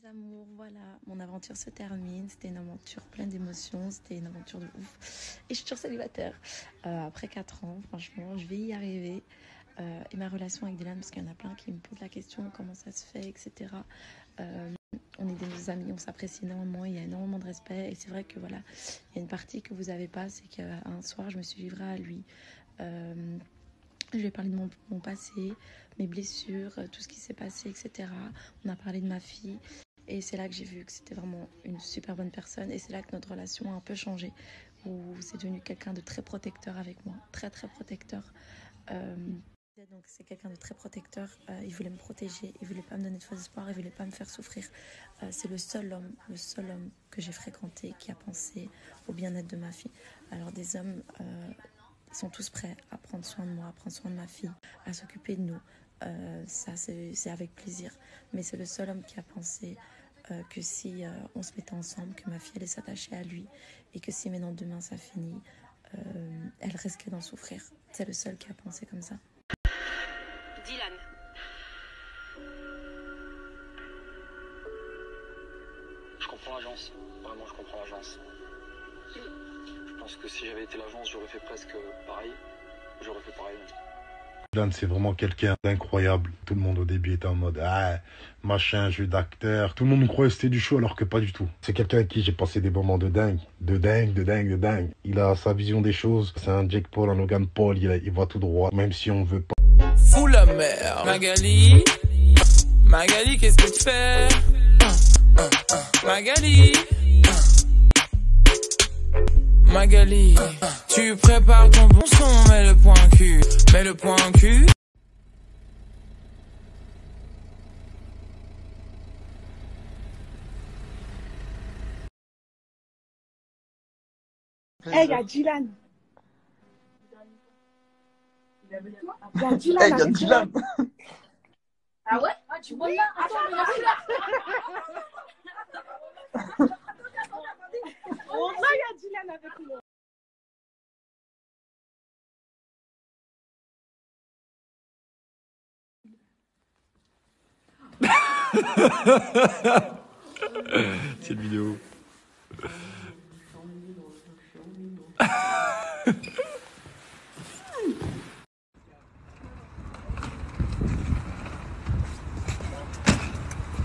mes amours, voilà, mon aventure se termine. C'était une aventure pleine d'émotions, c'était une aventure de ouf. Et je suis toujours célibataire. Après 4 ans, franchement, je vais y arriver. Et ma relation avec Dylan, parce qu'il y en a plein qui me posent la question, comment ça se fait, etc. On est des amis, on s'apprécie énormément, il y a énormément de respect. Et c'est vrai que voilà, il y a une partie que vous n'avez pas, c'est qu'un soir, je me suis livrée à lui. Je lui ai parlé de mon passé, mes blessures, tout ce qui s'est passé, etc. On a parlé de ma fille. Et c'est là que j'ai vu que c'était vraiment une super bonne personne. Et c'est là que notre relation a un peu changé. Où c'est devenu quelqu'un de très protecteur avec moi. Très, très protecteur. Donc c'est quelqu'un de très protecteur. Il voulait me protéger. Il voulait pas me donner de faux espoirs. Il voulait pas me faire souffrir. C'est le seul homme que j'ai fréquenté qui a pensé au bien-être de ma fille. Alors des hommes... ils sont tous prêts à prendre soin de moi, à prendre soin de ma fille, à s'occuper de nous. Ça, c'est avec plaisir. Mais c'est le seul homme qui a pensé que si on se mettait ensemble, que ma fille allait s'attacher à lui et que si maintenant demain ça finit, elle risquait d'en souffrir. C'est le seul qui a pensé comme ça. Dylan. Je comprends l'agence. Vraiment, je comprends l'agence. Je pense que si j'avais été l'agence, j'aurais fait presque pareil. J'aurais fait pareil. Dylan, c'est vraiment quelqu'un d'incroyable. Tout le monde au début était en mode machin, jeu d'acteur. Tout le monde me croyait que c'était du show alors que pas du tout. C'est quelqu'un avec qui j'ai passé des moments de dingue. De dingue. Il a sa vision des choses. C'est un Jake Paul, un Logan Paul. Il va tout droit, même si on veut pas. Fous la mer. Magali, qu'est-ce que tu fais? Magali, tu prépares ton bon son, mets le point cul. Hey, y'a Dylan. Y'a Dylan. Hey, y'a Dylan. Ah ouais? Ah, tu vois là? Attends, mais y'a Dylan. Oh, là, y'a Dylan avec moi. Cette vidéo.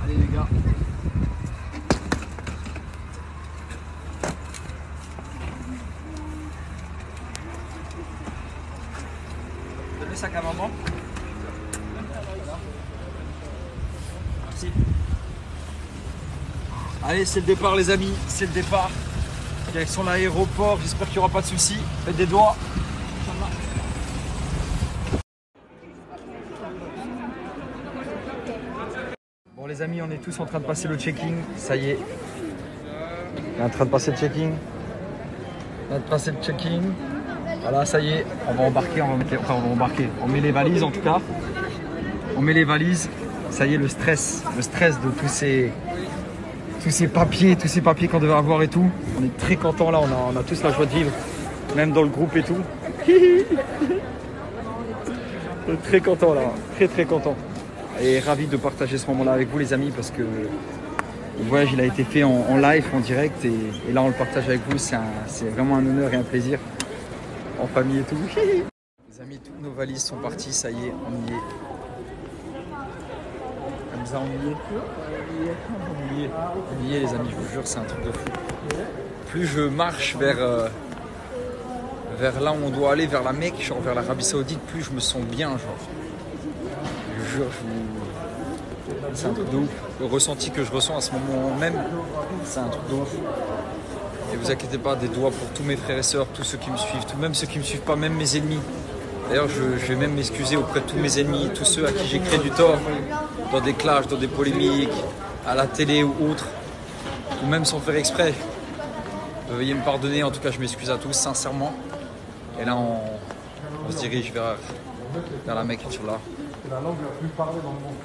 Allez les gars. Donne le sac à maman. Merci. Allez, c'est le départ les amis, c'est le départ. Direction l'aéroport, j'espère qu'il n'y aura pas de soucis. Faites des doigts. Bon les amis, on est tous en train de passer le checking, ça y est. On est en train de passer le checking. Voilà, ça y est, on va embarquer, on met les valises en tout cas. On met les valises, ça y est, le stress de tous ces papiers qu'on devait avoir et tout. On est très contents là, on a tous la joie de vivre, même dans le groupe et tout. On est très contents là, très contents. Et ravi de partager ce moment là avec vous les amis parce que le voyage il a été fait en live, en direct et là on le partage avec vous, c'est vraiment un honneur et un plaisir en famille et tout. Les amis, toutes nos valises sont parties, ça y est, on y est. Comme ça, on y est les amis, je vous jure, c'est un truc de fou. Plus je marche vers là où on doit aller, vers la Mecque, genre vers l'Arabie Saoudite, plus je me sens bien, genre. Je vous jure, c'est un truc de ouf. Le ressenti que je ressens à ce moment même, c'est un truc de ouf. Et vous inquiétez pas, des doigts pour tous mes frères et sœurs, tous ceux qui me suivent, même ceux qui me suivent pas, même mes ennemis. D'ailleurs, je vais même m'excuser auprès de tous mes ennemis, tous ceux à qui j'ai créé du tort, dans des clashs, dans des polémiques, à la télé ou autre, ou même sans faire exprès. Veuillez me pardonner, en tout cas je m'excuse à tous, sincèrement. Et là on se dirige vers la Mecque, Inch'Allah. C'est la langue la plus parlée dans le monde.